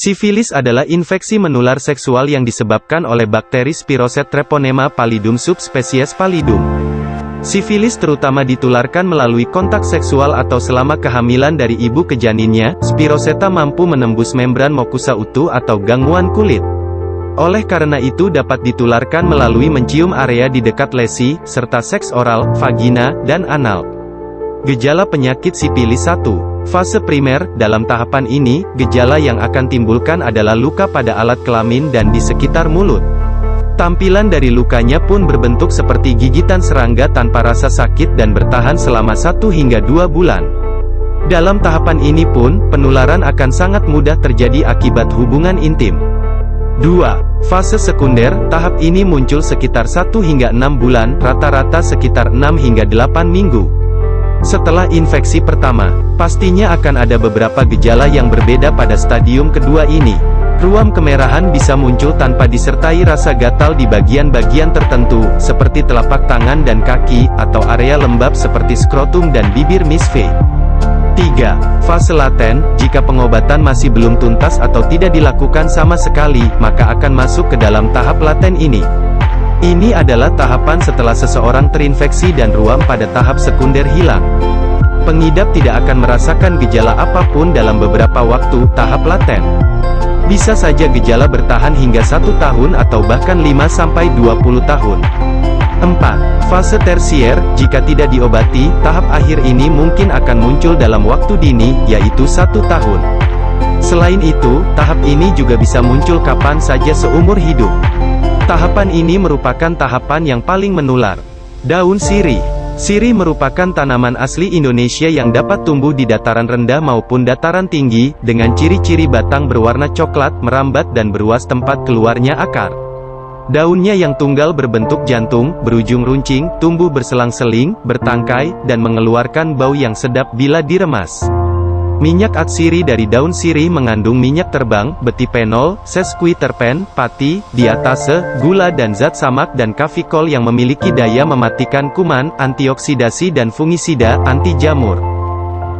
Sifilis adalah infeksi menular seksual yang disebabkan oleh bakteri Spiroset treponema pallidum subspesies Pallidum. Sifilis terutama ditularkan melalui kontak seksual atau selama kehamilan dari ibu ke janinnya. Spiroseta mampu menembus membran mukosa utuh atau gangguan kulit. Oleh karena itu dapat ditularkan melalui mencium area di dekat lesi, serta seks oral, vagina, dan anal. Gejala penyakit sifilis 1. Fase primer. Dalam tahapan ini, gejala yang akan timbulkan adalah luka pada alat kelamin dan di sekitar mulut. Tampilan dari lukanya pun berbentuk seperti gigitan serangga tanpa rasa sakit dan bertahan selama 1 hingga 2 bulan. Dalam tahapan ini pun, penularan akan sangat mudah terjadi akibat hubungan intim. 2. Fase sekunder. Tahap ini muncul sekitar 1 hingga 6 bulan, rata-rata sekitar 6 hingga 8 minggu. Setelah infeksi pertama, pastinya akan ada beberapa gejala yang berbeda pada stadium kedua ini. Ruam kemerahan bisa muncul tanpa disertai rasa gatal di bagian-bagian tertentu, seperti telapak tangan dan kaki, atau area lembab seperti skrotum dan bibir Miss V. 3. Fase laten. Jika pengobatan masih belum tuntas atau tidak dilakukan sama sekali, maka akan masuk ke dalam tahap laten ini. Ini adalah tahapan setelah seseorang terinfeksi dan ruam pada tahap sekunder hilang. Pengidap tidak akan merasakan gejala apapun dalam beberapa waktu. Tahap laten bisa saja gejala bertahan hingga 1 tahun atau bahkan 5-20 tahun. 4. Fase tersier. Jika tidak diobati, tahap akhir ini mungkin akan muncul dalam waktu dini, yaitu 1 tahun. Selain itu, tahap ini juga bisa muncul kapan saja seumur hidup. Tahapan ini merupakan tahapan yang paling menular. Daun sirih. Sirih merupakan tanaman asli Indonesia yang dapat tumbuh di dataran rendah maupun dataran tinggi, dengan ciri-ciri batang berwarna coklat, merambat dan beruas tempat keluarnya akar. Daunnya yang tunggal berbentuk jantung, berujung runcing, tumbuh berselang-seling, bertangkai, dan mengeluarkan bau yang sedap bila diremas. Minyak atsiri dari daun sirih mengandung minyak terbang, betipenol, sesquiterpen, pati, diatase, gula dan zat samak dan kafikol yang memiliki daya mematikan kuman, antioksidasi dan fungisida, anti jamur.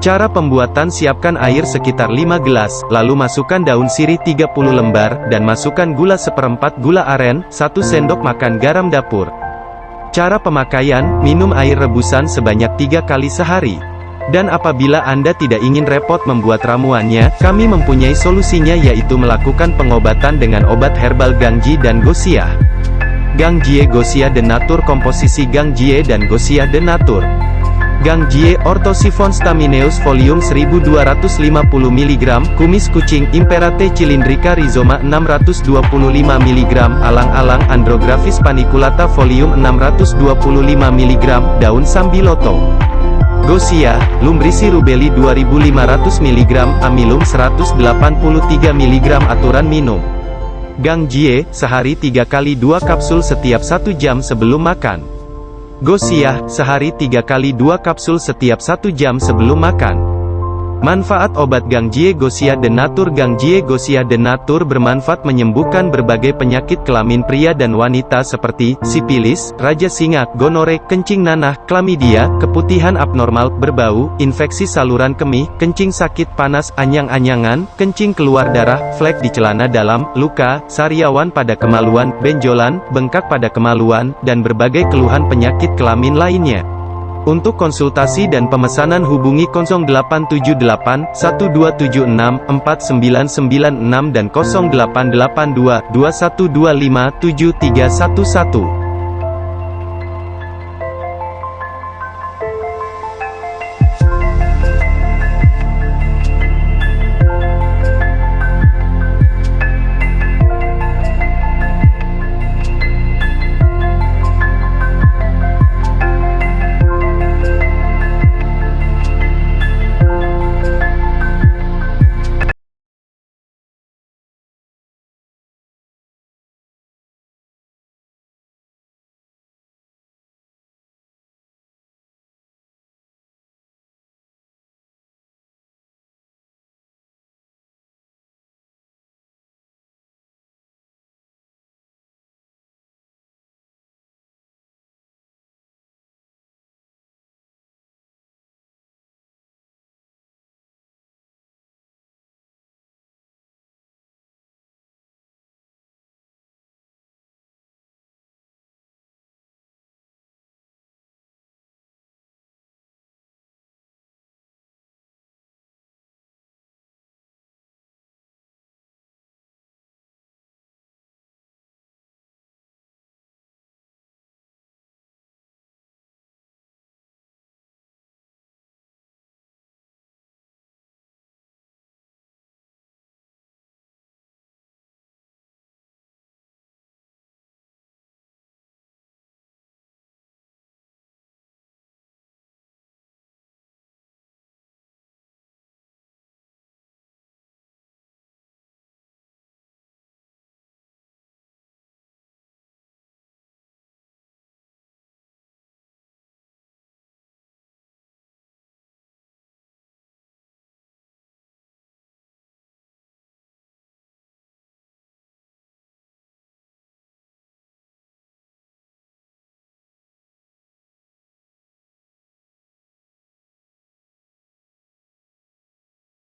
Cara pembuatan: siapkan air sekitar 5 gelas, lalu masukkan daun sirih 30 lembar, dan masukkan gula seperempat gula aren, 1 sendok makan garam dapur. Cara pemakaian: minum air rebusan sebanyak 3 kali sehari. Dan apabila Anda tidak ingin repot membuat ramuannya, kami mempunyai solusinya, yaitu melakukan pengobatan dengan obat herbal Gangjie dan Gosia. Gangjie Gosia de Nature. Komposisi Gangjie dan Gosia de Nature. Gangjie, Orthosiphon stamineus folium 1250 mg, kumis kucing, Imperate cylindrica rhizoma 625 mg, alang-alang Andrographis paniculata folium 625 mg, daun sambiloto. Gosia, Lumbrici rubelli 2500 mg, amilum 183 mg. Aturan minum: Gangjie, sehari 3 kali 2 kapsul setiap 1 jam sebelum makan. Gosia, sehari 3 kali 2 kapsul setiap 1 jam sebelum makan. Manfaat obat Gangjie Gosia de Nature. Gangjie Gosia de Nature bermanfaat menyembuhkan berbagai penyakit kelamin pria dan wanita seperti sifilis, raja singa, gonore, kencing nanah, klamidia, keputihan abnormal, berbau, infeksi saluran kemih, kencing sakit panas, anyang-anyangan, kencing keluar darah, flek di celana dalam, luka, sariawan pada kemaluan, benjolan, bengkak pada kemaluan, dan berbagai keluhan penyakit kelamin lainnya. Untuk konsultasi dan pemesanan hubungi 0878 1276 4996 dan 0882 2125 7311.